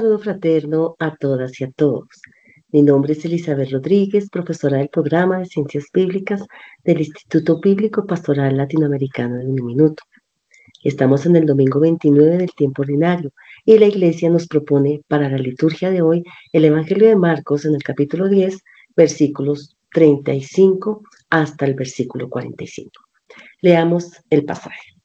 saludo fraterno a todas y a todos. Mi nombre es Elizabeth Rodríguez, profesora del programa de Ciencias Bíblicas del Instituto Bíblico Pastoral Latinoamericano de Un Minuto. Estamos en el domingo 29 del tiempo ordinario y la Iglesia nos propone para la liturgia de hoy el Evangelio de Marcos en el capítulo 10, versículos 35 hasta el versículo 45. Leamos el pasaje.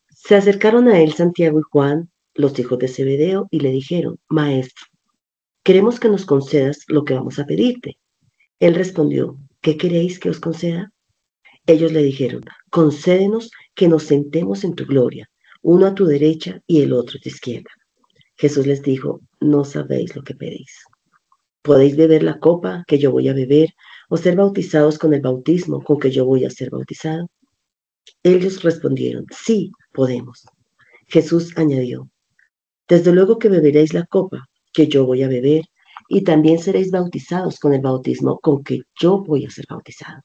Se acercaron a él Santiago y Juan, los hijos de Zebedeo, y le dijeron: Maestro, queremos que nos concedas lo que vamos a pedirte. Él respondió: ¿qué queréis que os conceda? Ellos le dijeron: concédenos que nos sentemos en tu gloria, uno a tu derecha y el otro a tu izquierda. Jesús les dijo: no sabéis lo que pedís. ¿Podéis beber la copa que yo voy a beber, o ser bautizados con el bautismo con que yo voy a ser bautizado? Ellos respondieron: sí, podemos. Jesús añadió: desde luego que beberéis la copa que yo voy a beber, y también seréis bautizados con el bautismo con que yo voy a ser bautizado.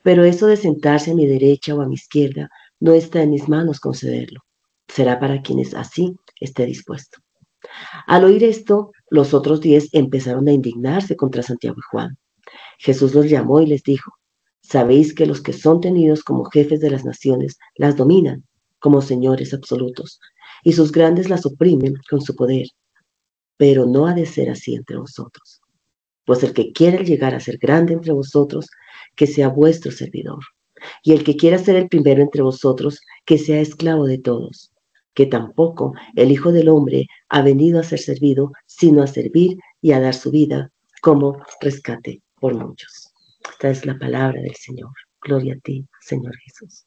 Pero eso de sentarse a mi derecha o a mi izquierda no está en mis manos concederlo. Será para quienes así esté dispuesto. Al oír esto, los otros 10 empezaron a indignarse contra Santiago y Juan. Jesús los llamó y les dijo: sabéis que los que son tenidos como jefes de las naciones las dominan como señores absolutos, y sus grandes las oprimen con su poder. Pero no ha de ser así entre vosotros. Pues el que quiera llegar a ser grande entre vosotros, que sea vuestro servidor. Y el que quiera ser el primero entre vosotros, que sea esclavo de todos. Que tampoco el Hijo del Hombre ha venido a ser servido, sino a servir y a dar su vida como rescate por muchos. Esta es la palabra del Señor. Gloria a ti, Señor Jesús.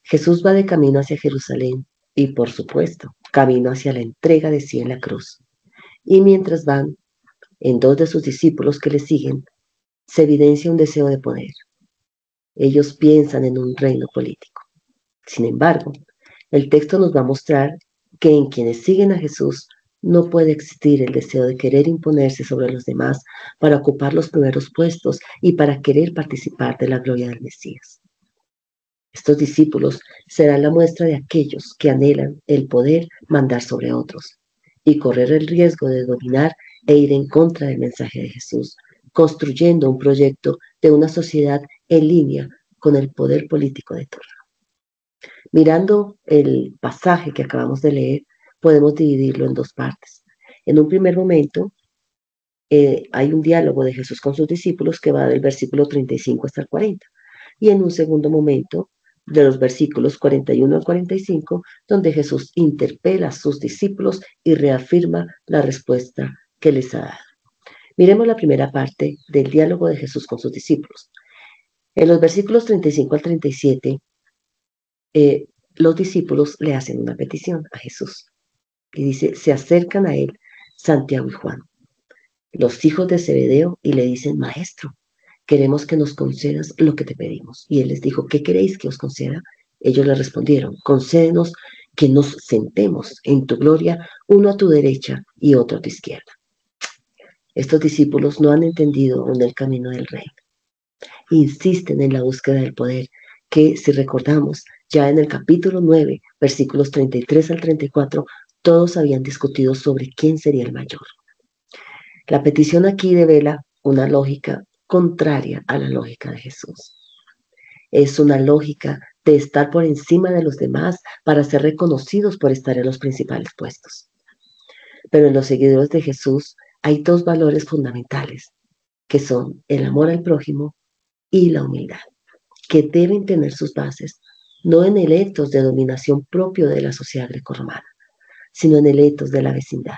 Jesús va de camino hacia Jerusalén y, por supuesto, camino hacia la entrega de sí en la cruz. Y mientras van, en 2 de sus discípulos que le siguen, se evidencia un deseo de poder. Ellos piensan en un reino político. Sin embargo, el texto nos va a mostrar que en quienes siguen a Jesús no puede existir el deseo de querer imponerse sobre los demás para ocupar los primeros puestos y para querer participar de la gloria del Mesías. Estos discípulos serán la muestra de aquellos que anhelan el poder mandar sobre otros y correr el riesgo de dominar e ir en contra del mensaje de Jesús, construyendo un proyecto de una sociedad en línea con el poder político de turno. Mirando el pasaje que acabamos de leer, podemos dividirlo en 2 partes. En un primer momento, hay un diálogo de Jesús con sus discípulos que va del versículo 35 hasta el 40. Y en un segundo momento, de los versículos 41 al 45, donde Jesús interpela a sus discípulos y reafirma la respuesta que les ha dado. Miremos la primera parte del diálogo de Jesús con sus discípulos. En los versículos 35 al 37, los discípulos le hacen una petición a Jesús. Y dice: se acercan a él Santiago y Juan, los hijos de Zebedeo, y le dicen: Maestro, queremos que nos concedas lo que te pedimos. Y él les dijo: ¿qué queréis que os conceda? Ellos le respondieron: concédenos que nos sentemos en tu gloria, uno a tu derecha y otro a tu izquierda. Estos discípulos no han entendido aún el camino del reino. Insisten en la búsqueda del poder, que, si recordamos, ya en el capítulo 9, versículos 33 al 34, todos habían discutido sobre quién sería el mayor. La petición aquí devela una lógica contraria a la lógica de Jesús. Es una lógica de estar por encima de los demás para ser reconocidos por estar en los principales puestos. Pero en los seguidores de Jesús hay 2 valores fundamentales, que son el amor al prójimo y la humildad, que deben tener sus bases no en el etos de dominación propio de la sociedad grecorromana, sino en el etos de la vecindad.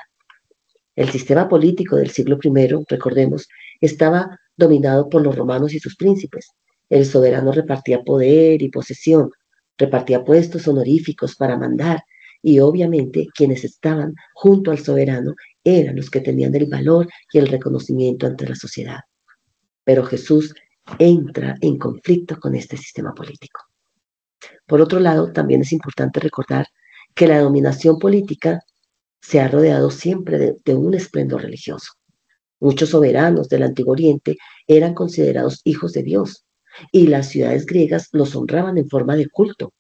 El sistema político del siglo I, recordemos, estaba dominado por los romanos y sus príncipes. El soberano repartía poder y posesión, repartía puestos honoríficos para mandar, y obviamente quienes estaban junto al soberano eran los que tenían el valor y el reconocimiento ante la sociedad. Pero Jesús entra en conflicto con este sistema político. Por otro lado, también es importante recordar que la dominación política se ha rodeado siempre de un esplendor religioso. Muchos soberanos del Antiguo Oriente eran considerados hijos de Dios y las ciudades griegas los honraban en forma de culto.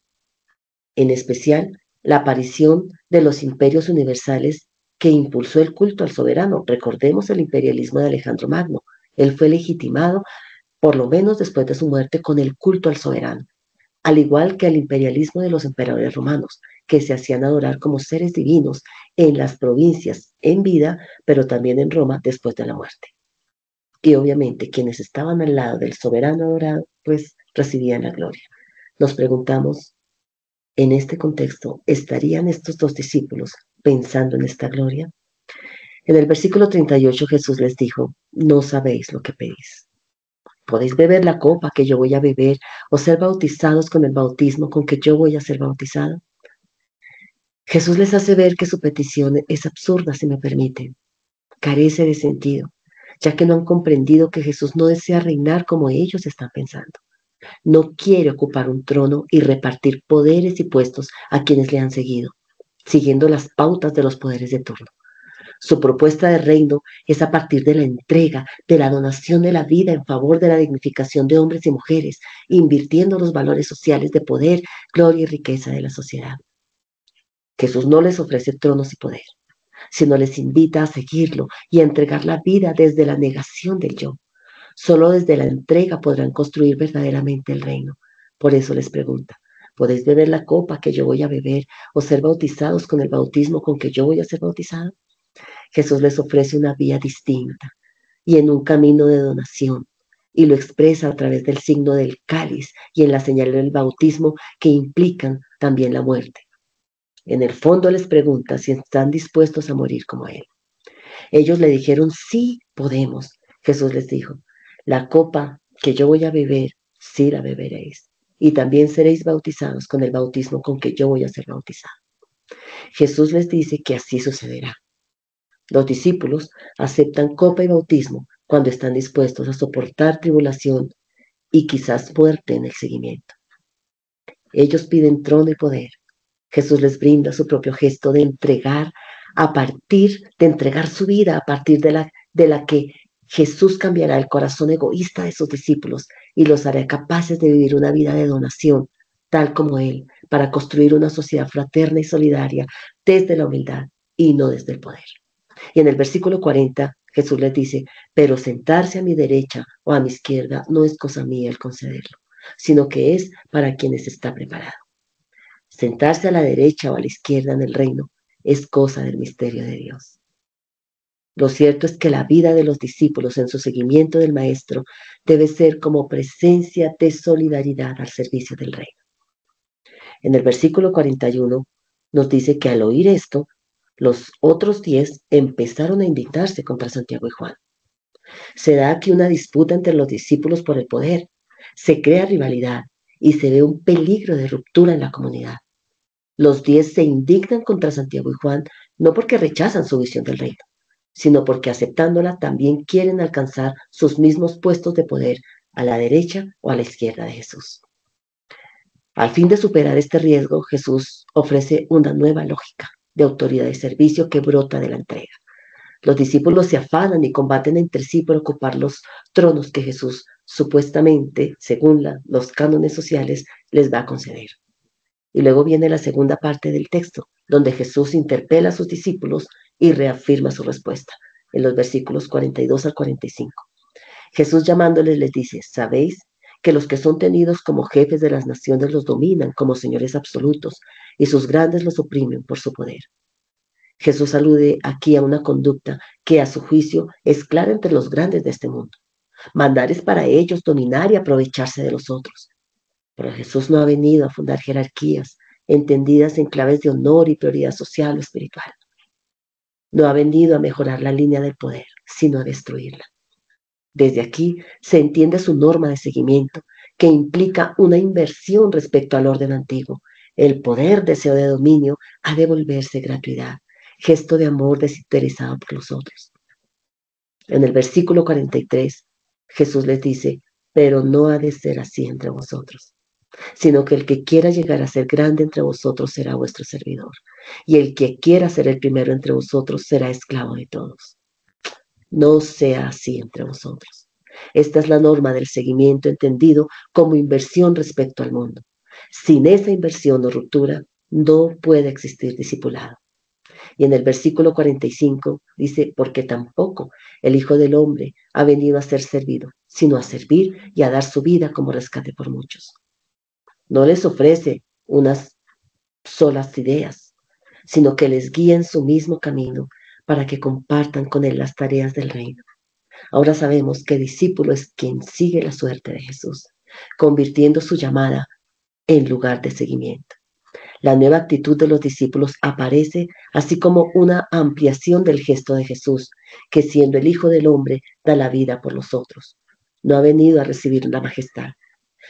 En especial, la aparición de los imperios universales que impulsó el culto al soberano. Recordemos el imperialismo de Alejandro Magno. Él fue legitimado, por lo menos después de su muerte, con el culto al soberano, al igual que el imperialismo de los emperadores romanos, que se hacían adorar como seres divinos en las provincias en vida, pero también en Roma después de la muerte. Y obviamente quienes estaban al lado del soberano adorado, pues recibían la gloria. Nos preguntamos, en este contexto, ¿estarían estos dos discípulos pensando en esta gloria? En el versículo 38 Jesús les dijo, no sabéis lo que pedís. ¿Podéis beber la copa que yo voy a beber o ser bautizados con el bautismo con que yo voy a ser bautizado? Jesús les hace ver que su petición es absurda, si me permiten, carece de sentido, ya que no han comprendido que Jesús no desea reinar como ellos están pensando. No quiere ocupar un trono y repartir poderes y puestos a quienes le han seguido, siguiendo las pautas de los poderes de turno. Su propuesta de reino es a partir de la entrega, de la donación de la vida en favor de la dignificación de hombres y mujeres, invirtiendo los valores sociales de poder, gloria y riqueza de la sociedad. Jesús no les ofrece tronos y poder, sino les invita a seguirlo y a entregar la vida desde la negación del yo. Solo desde la entrega podrán construir verdaderamente el reino. Por eso les pregunta, ¿podéis beber la copa que yo voy a beber o ser bautizados con el bautismo con que yo voy a ser bautizado? Jesús les ofrece una vía distinta y en un camino de donación, y lo expresa a través del signo del cáliz y en la señal del bautismo que implican también la muerte. En el fondo les pregunta si están dispuestos a morir como Él. Ellos le dijeron, sí, podemos. Jesús les dijo, la copa que yo voy a beber, sí la beberéis. Y también seréis bautizados con el bautismo con que yo voy a ser bautizado. Jesús les dice que así sucederá. Los discípulos aceptan copa y bautismo cuando están dispuestos a soportar tribulación y quizás muerte en el seguimiento. Ellos piden trono y poder. Jesús les brinda su propio gesto de entregar de entregar su vida a partir de la que Jesús cambiará el corazón egoísta de sus discípulos y los hará capaces de vivir una vida de donación, tal como Él, para construir una sociedad fraterna y solidaria desde la humildad y no desde el poder. Y en el versículo 40, Jesús les dice, pero sentarse a mi derecha o a mi izquierda no es cosa mía el concederlo, sino que es para quienes está preparado. Sentarse a la derecha o a la izquierda en el reino es cosa del misterio de Dios. Lo cierto es que la vida de los discípulos en su seguimiento del Maestro debe ser como presencia de solidaridad al servicio del reino. En el versículo 41 nos dice que al oír esto, los otros 10 empezaron a indignarse contra Santiago y Juan. Se da aquí una disputa entre los discípulos por el poder, se crea rivalidad y se ve un peligro de ruptura en la comunidad. Los 10 se indignan contra Santiago y Juan no porque rechazan su visión del reino, sino porque aceptándola también quieren alcanzar sus mismos puestos de poder a la derecha o a la izquierda de Jesús. Al fin de superar este riesgo, Jesús ofrece una nueva lógica de autoridad y servicio que brota de la entrega. Los discípulos se afanan y combaten entre sí por ocupar los tronos que Jesús supuestamente, según los cánones sociales, les va a conceder. Y luego viene la segunda parte del texto, donde Jesús interpela a sus discípulos y reafirma su respuesta, en los versículos 42 al 45. Jesús llamándoles les dice, ¿sabéis que los que son tenidos como jefes de las naciones los dominan como señores absolutos y sus grandes los oprimen por su poder? Jesús alude aquí a una conducta que a su juicio es clara entre los grandes de este mundo. Mandar es para ellos dominar y aprovecharse de los otros. Pero Jesús no ha venido a fundar jerarquías entendidas en claves de honor y prioridad social o espiritual. No ha venido a mejorar la línea del poder, sino a destruirla. Desde aquí se entiende su norma de seguimiento, que implica una inversión respecto al orden antiguo. El poder, deseo de dominio, ha de volverse gratuidad, gesto de amor desinteresado por los otros. En el versículo 43, Jesús les dice, pero no ha de ser así entre vosotros, sino que el que quiera llegar a ser grande entre vosotros será vuestro servidor, y el que quiera ser el primero entre vosotros será esclavo de todos. No sea así entre vosotros. Esta es la norma del seguimiento entendido como inversión respecto al mundo. Sin esa inversión o ruptura, no puede existir discipulado. Y en el versículo 45 dice, porque tampoco el Hijo del Hombre ha venido a ser servido, sino a servir y a dar su vida como rescate por muchos. No les ofrece unas solas ideas, sino que les guía en su mismo camino para que compartan con él las tareas del reino. Ahora sabemos que discípulo es quien sigue la suerte de Jesús, convirtiendo su llamada en lugar de seguimiento. La nueva actitud de los discípulos aparece así como una ampliación del gesto de Jesús, que siendo el Hijo del Hombre da la vida por los otros. No ha venido a recibir la majestad,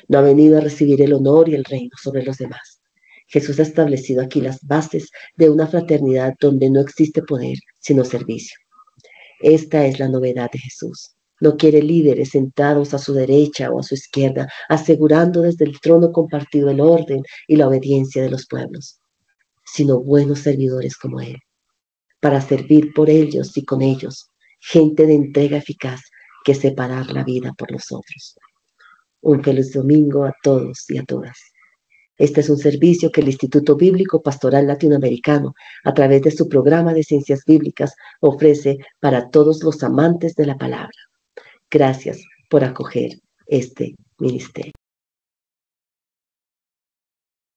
no ha venido a recibir el honor y el reino sobre los demás. Jesús ha establecido aquí las bases de una fraternidad donde no existe poder, sino servicio. Esta es la novedad de Jesús. No quiere líderes sentados a su derecha o a su izquierda, asegurando desde el trono compartido el orden y la obediencia de los pueblos, sino buenos servidores como Él, para servir por ellos y con ellos, gente de entrega eficaz que sepa dar la vida por los otros. Un feliz domingo a todos y a todas. Este es un servicio que el Instituto Bíblico Pastoral Latinoamericano, a través de su programa de ciencias bíblicas, ofrece para todos los amantes de la palabra. Gracias por acoger este ministerio.